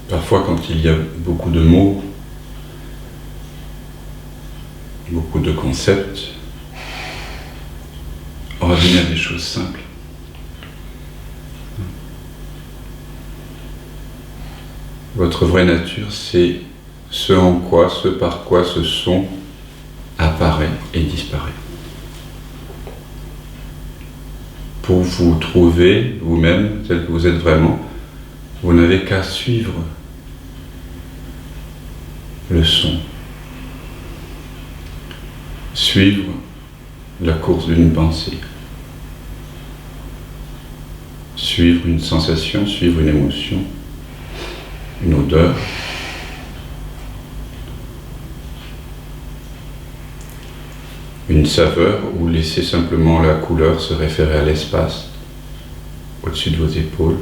Parfois, quand il y a beaucoup de mots, beaucoup de concepts, on revient à des choses simples. Votre vraie nature, c'est ce en quoi, ce par quoi ce son apparaît et disparaît. Pour vous trouver vous-même tel que vous êtes vraiment, vous n'avez qu'à suivre le son, suivre la course d'une pensée, suivre une sensation, suivre une émotion, une odeur, une saveur, ou laisser simplement la couleur se référer à l'espace au-dessus de vos épaules.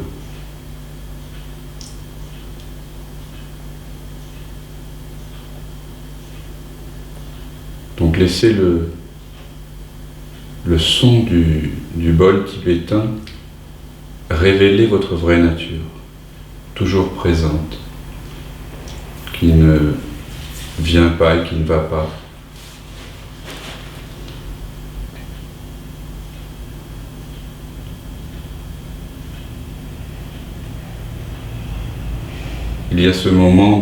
Donc laissez le son du bol tibétain révéler votre vraie nature, toujours présente, qui ne vient pas et qui ne va pas. Il y a ce moment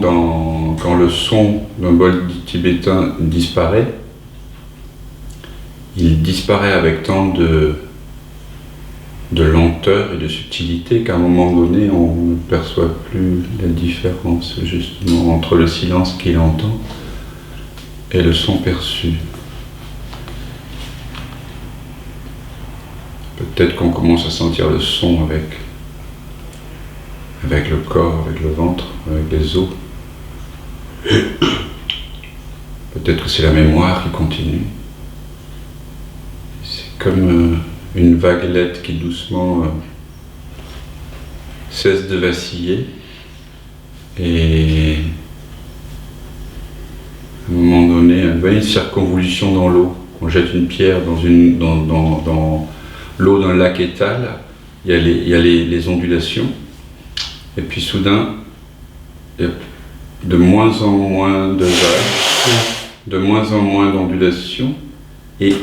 quand le son d'un bol tibétain disparaît, il disparaît avec tant de lenteur et de subtilité qu'à un moment donné, on ne perçoit plus la différence justement entre le silence qu'il entend et le son perçu. Peut-être qu'on commence à sentir le son avec le corps, avec le ventre, avec les os. Peut-être que c'est la mémoire qui continue. C'est comme une vaguelette qui doucement cesse de vaciller et à un moment donné, vous voyez une circonvolution dans l'eau. On jette une pierre dans l'eau d'un lac étal, il y a les ondulations, et puis soudain, il y a de moins en moins de vagues, de moins en moins d'ondulations, et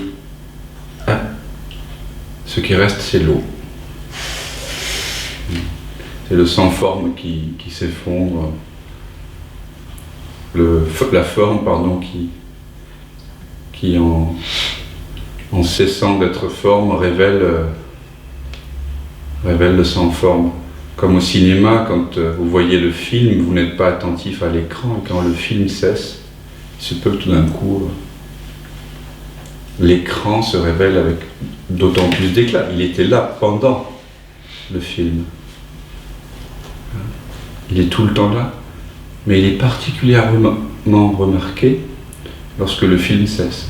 ce qui reste, c'est l'eau. C'est le sans-forme qui s'effondre, la forme, pardon, qui en cessant d'être forme, révèle le sans-forme. Comme au cinéma, quand vous voyez le film, vous n'êtes pas attentif à l'écran, et quand le film cesse, il se peut que tout d'un coup, l'écran se révèle avec d'autant plus d'éclat. Il était là pendant le film. Il est tout le temps là, mais il est particulièrement remarqué lorsque le film cesse.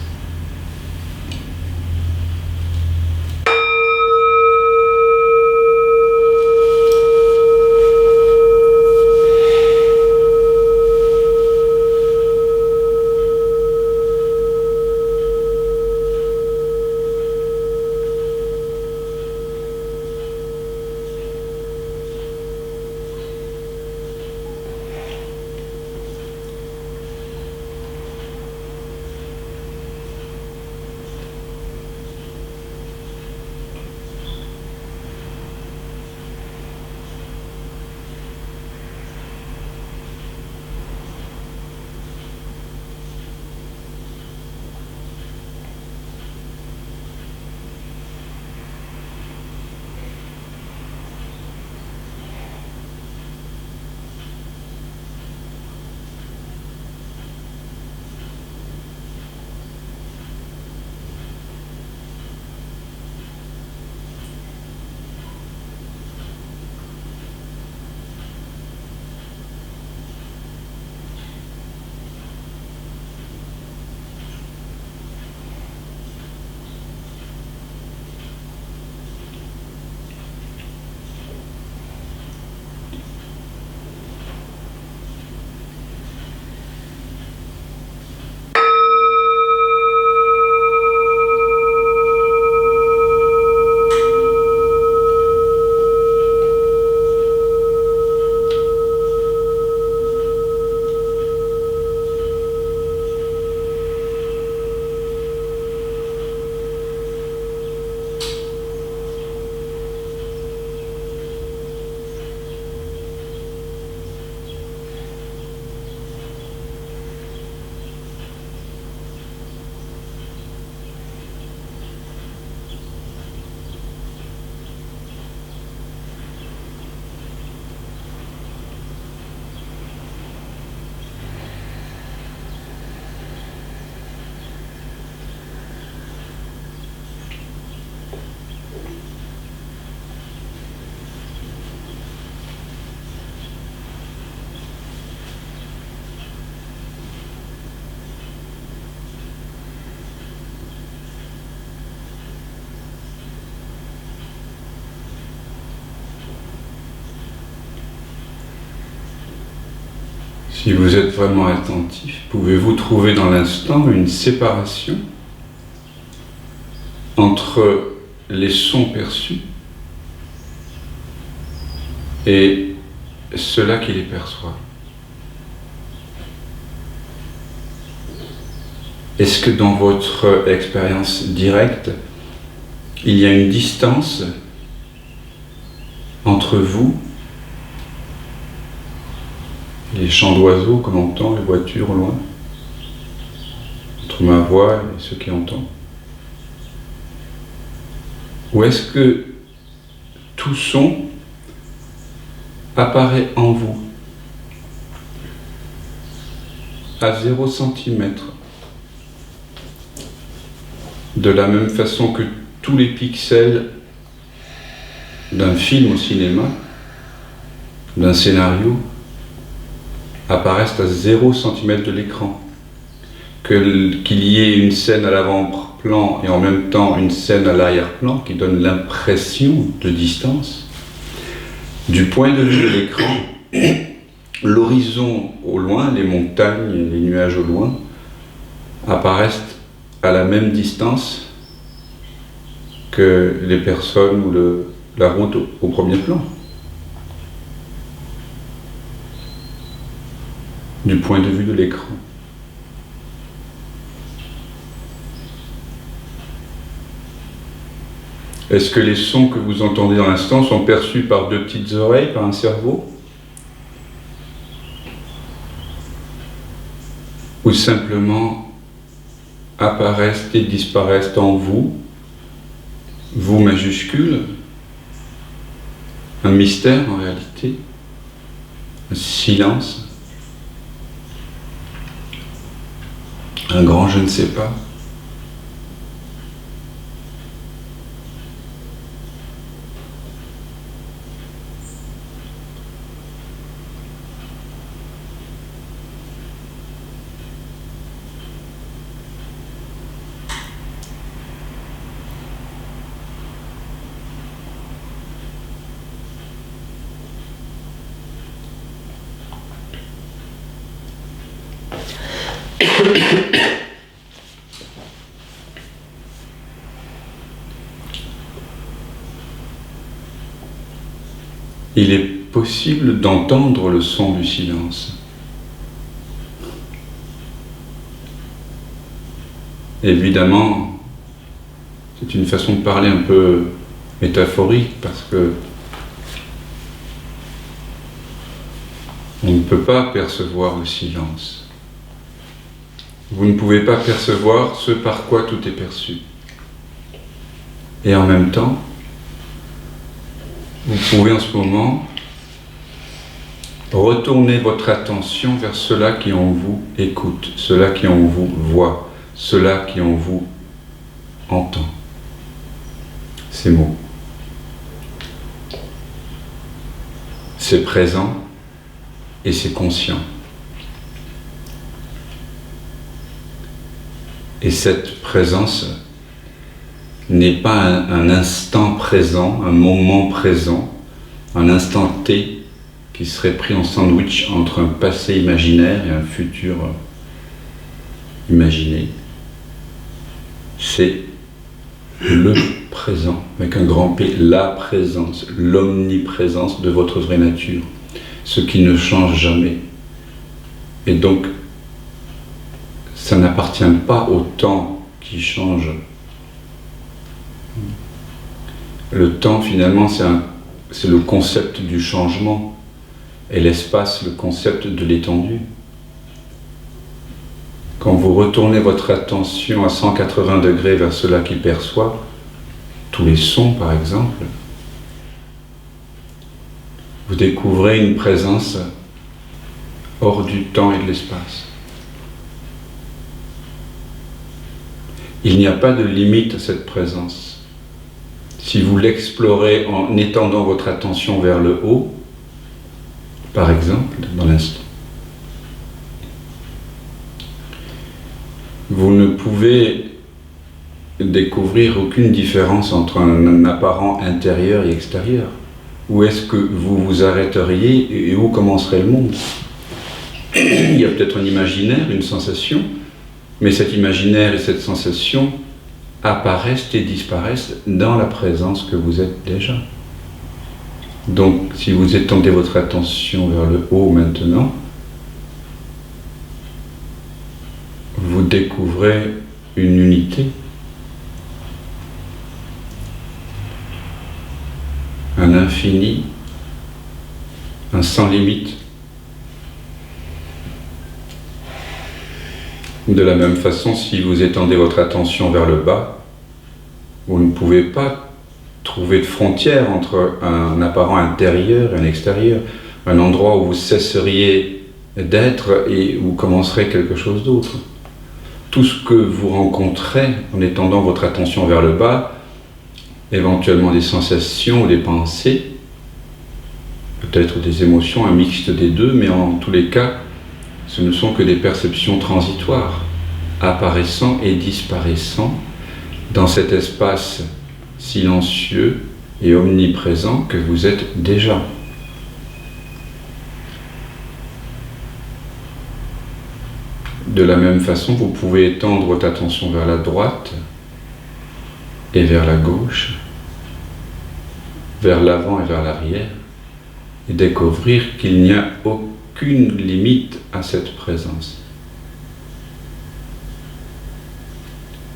Si vous êtes vraiment attentif, pouvez-vous trouver dans l'instant une séparation entre les sons perçus et ceux-là qui les perçoivent? Est-ce que dans votre expérience directe, il y a une distance entre vous, les chants d'oiseaux qu'on entend, les voitures au loin, entre ma voix et ceux qui entendent? Ou est-ce que tout son apparaît en vous à 0 centimètre, de la même façon que tous les pixels d'un film au cinéma, d'un scénario, apparaissent à 0 centimètre de l'écran? Qu'il y ait une scène à l'avant-plan et en même temps une scène à l'arrière-plan qui donne l'impression de distance. Du point de vue de l'écran, l'horizon au loin, les montagnes, les nuages au loin, apparaissent à la même distance que les personnes ou la route au premier plan. Du point de vue de l'écran. Est-ce que les sons que vous entendez dans l'instant sont perçus par 2 petites oreilles, par un cerveau? Ou simplement apparaissent et disparaissent en vous, vous majuscule, un mystère en réalité, un silence, un grand je ne sais pas? Il est possible d'entendre le son du silence. Évidemment, c'est une façon de parler un peu métaphorique parce que on ne peut pas percevoir le silence. Vous ne pouvez pas percevoir ce par quoi tout est perçu. Et en même temps, vous pouvez en ce moment retourner votre attention vers ceux-là qui en vous écoutent, ceux-là qui en vous voient, ceux-là qui en vous entendent. Ces mots. C'est présent et c'est conscient. Et cette présence n'est pas un instant présent, un moment présent, un instant T qui serait pris en sandwich entre un passé imaginaire et un futur imaginé. C'est le présent, avec un grand P, la présence, l'omniprésence de votre vraie nature, ce qui ne change jamais. Et donc, ça n'appartient pas au temps qui change. Le temps, finalement, c'est le concept du changement, et l'espace, le concept de l'étendue. Quand vous retournez votre attention à 180 degrés vers cela qui perçoit, tous les sons par exemple, vous découvrez une présence hors du temps et de l'espace. Il n'y a pas de limite à cette présence. Si vous l'explorez en étendant votre attention vers le haut, par exemple, dans l'instant, vous ne pouvez découvrir aucune différence entre un apparent intérieur et extérieur. Où est-ce que vous vous arrêteriez et où commencerait le monde? il y a peut-être un imaginaire, une sensation, mais cet imaginaire et cette sensation apparaissent et disparaissent dans la présence que vous êtes déjà. Donc, si vous étendez votre attention vers le haut maintenant, vous découvrez une unité, un infini, un sans limite. De la même façon, si vous étendez votre attention vers le bas, vous ne pouvez pas trouver de frontière entre un apparent intérieur et un extérieur, un endroit où vous cesseriez d'être et où commencerait quelque chose d'autre. Tout ce que vous rencontrez en étendant votre attention vers le bas, éventuellement des sensations ou des pensées, peut-être des émotions, un mixte des deux, mais en tous les cas, ce ne sont que des perceptions transitoires, apparaissant et disparaissant dans cet espace silencieux et omniprésent que vous êtes déjà. De la même façon, vous pouvez étendre votre attention vers la droite et vers la gauche, vers l'avant et vers l'arrière, et découvrir qu'il n'y a aucune limite à cette présence.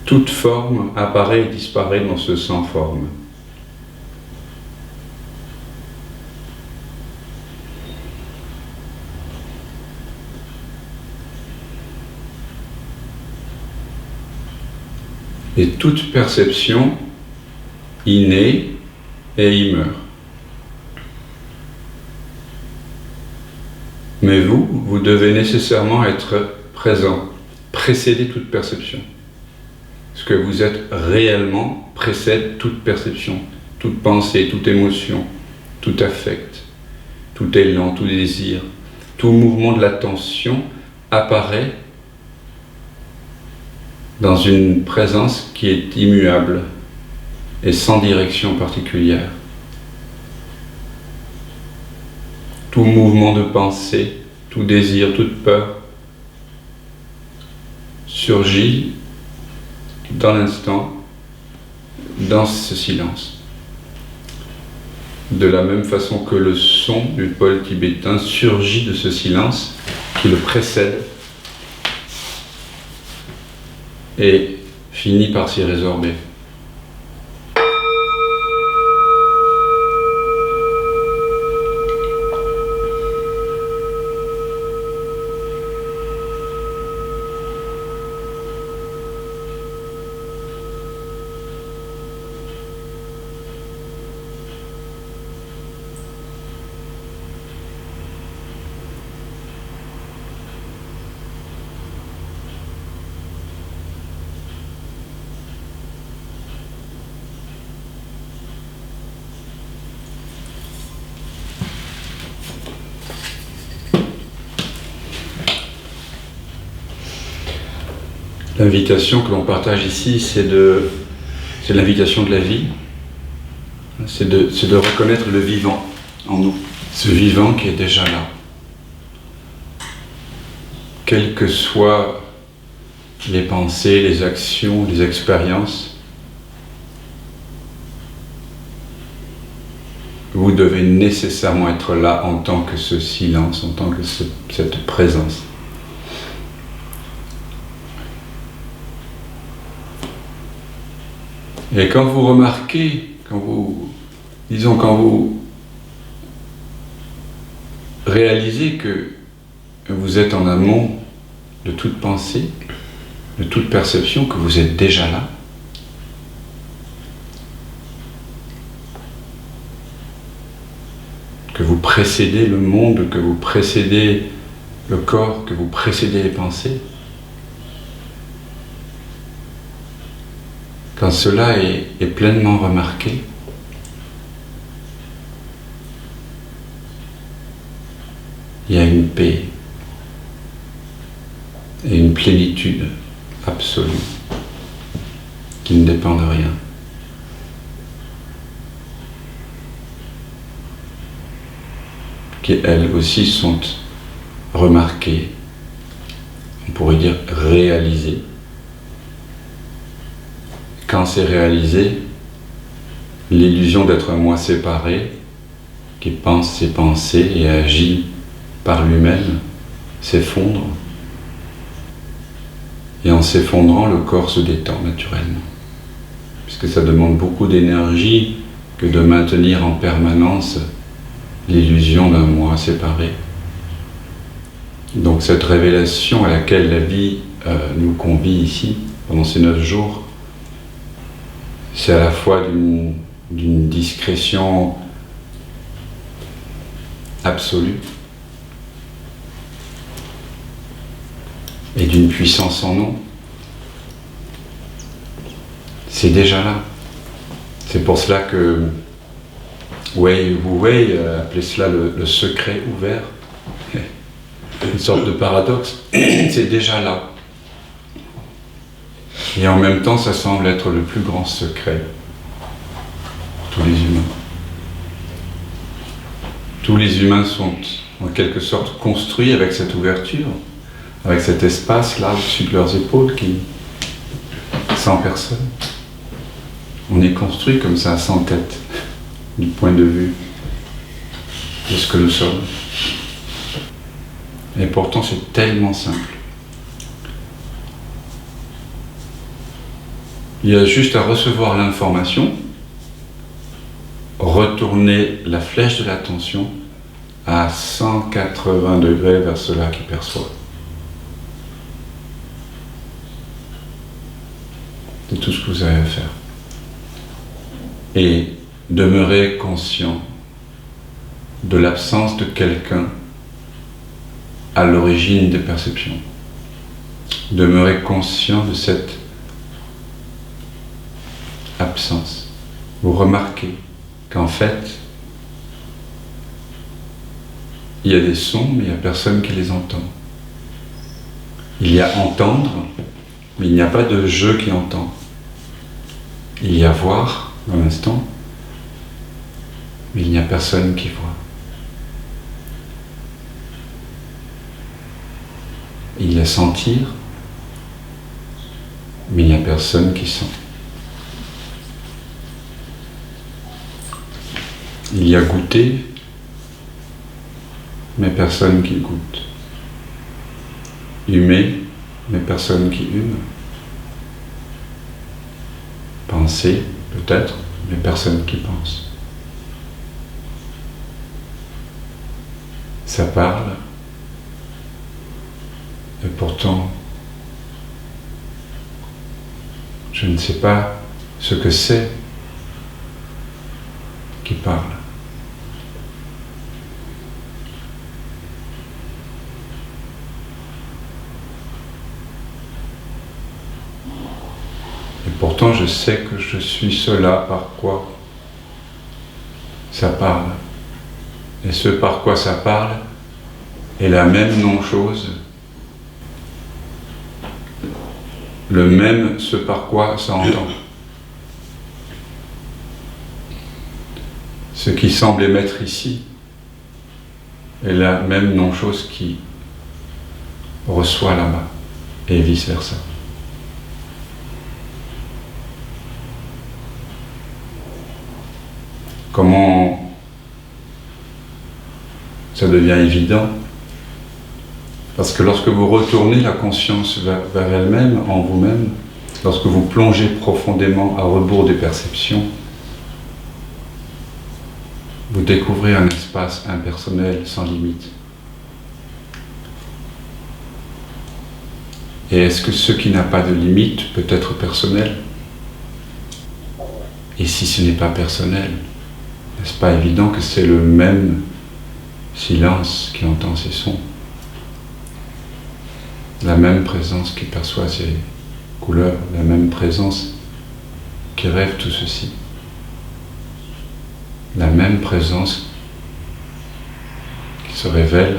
Toute forme apparaît et disparaît dans ce sans forme. Et toute perception y naît et y meurt. Mais vous devez nécessairement être présent, précéder toute perception. Ce que vous êtes réellement précède toute perception, toute pensée, toute émotion, tout affect, tout élan, tout désir, tout mouvement de l'attention apparaît dans une présence qui est immuable et sans direction particulière. Tout mouvement de pensée, tout désir, toute peur surgit dans l'instant, dans ce silence. De la même façon que le son du pôle tibétain surgit de ce silence qui le précède et finit par s'y résorber. L'invitation que l'on partage ici, c'est l'invitation de la vie, c'est de reconnaître le vivant en nous, ce vivant qui est déjà là. Quelles que soient les pensées, les actions, les expériences, vous devez nécessairement être là en tant que ce silence, en tant que cette présence. Et quand vous remarquez, quand vous réalisez que vous êtes en amont de toute pensée, de toute perception, que vous êtes déjà là, que vous précédez le monde, que vous précédez le corps, que vous précédez les pensées, quand cela est pleinement remarqué, il y a une paix et une plénitude absolue qui ne dépend de rien. Qui elles aussi sont remarquer, on pourrait dire réaliser. Quand c'est réalisé, l'illusion d'être un moi séparé, qui pense ses pensées et agit par lui-même, s'effondre. Et en s'effondrant, le corps se détend naturellement. Puisque ça demande beaucoup d'énergie que de maintenir en permanence l'illusion d'un moi séparé. Donc cette révélation à laquelle la vie nous convie ici, pendant ces 9 jours, c'est à la fois d'une discrétion absolue et d'une puissance sans nom. C'est déjà là. C'est pour cela que Wei Wu Wei appelait cela le secret ouvert. Une sorte de paradoxe. C'est déjà là. Et en même temps, ça semble être le plus grand secret pour tous les humains. Tous les humains sont en quelque sorte construits avec cette ouverture, avec cet espace-là au-dessus de leurs épaules sans personne. On est construit comme ça, sans tête, du point de vue de ce que nous sommes. Et pourtant, c'est tellement simple. Il y a juste à recevoir l'information, retourner la flèche de l'attention à 180 degrés vers cela qui perçoit. C'est tout ce que vous avez à faire. Et demeurer conscient de l'absence de quelqu'un à l'origine des perceptions. Demeurer conscient de cette absence. Vous remarquez qu'en fait, il y a des sons, mais il n'y a personne qui les entend. Il y a entendre, mais il n'y a pas de je qui entend. Il y a voir, dans l'instant, mais il n'y a personne qui voit. Il y a sentir, mais il n'y a personne qui sent. Il y a goûter, mais personne qui goûte. Humer, mais personne qui hume. Penser, peut-être, mais personne qui pense. Ça parle, et pourtant, je ne sais pas ce que c'est qui parle. Et pourtant, je sais que je suis cela par quoi ça parle. Et ce par quoi ça parle est la même non-chose, le même ce par quoi ça entend. Ce qui semble émettre ici est la même non-chose qui reçoit là-bas, et vice-versa. Comment ça devient évident? Parce que lorsque vous retournez la conscience vers elle-même, en vous-même, lorsque vous plongez profondément à rebours des perceptions, vous découvrez un espace impersonnel sans limite. Et est-ce que ce qui n'a pas de limite peut être personnel? Et si ce n'est pas personnel, n'est-ce pas évident que c'est le même silence qui entend ces sons? La même présence qui perçoit ces couleurs, la même présence qui rêve tout ceci. La même présence qui se révèle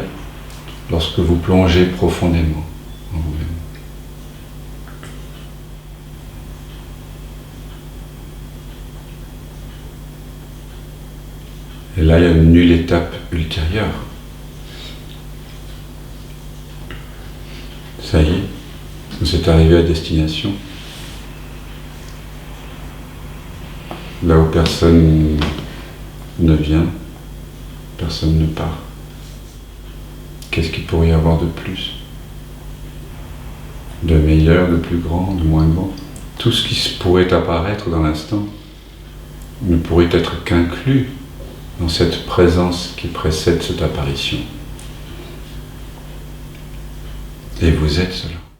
lorsque vous plongez profondément en vous-même. Et là, il y a une nulle étape ultérieure. Ça y est, vous êtes arrivé à destination. Là où personne ne vient, personne ne part. Qu'est-ce qu'il pourrait y avoir de plus? De meilleur, de plus grand, de moins grand? Tout ce qui pourrait apparaître dans l'instant ne pourrait être qu'inclus dans cette présence qui précède cette apparition. Et vous êtes cela.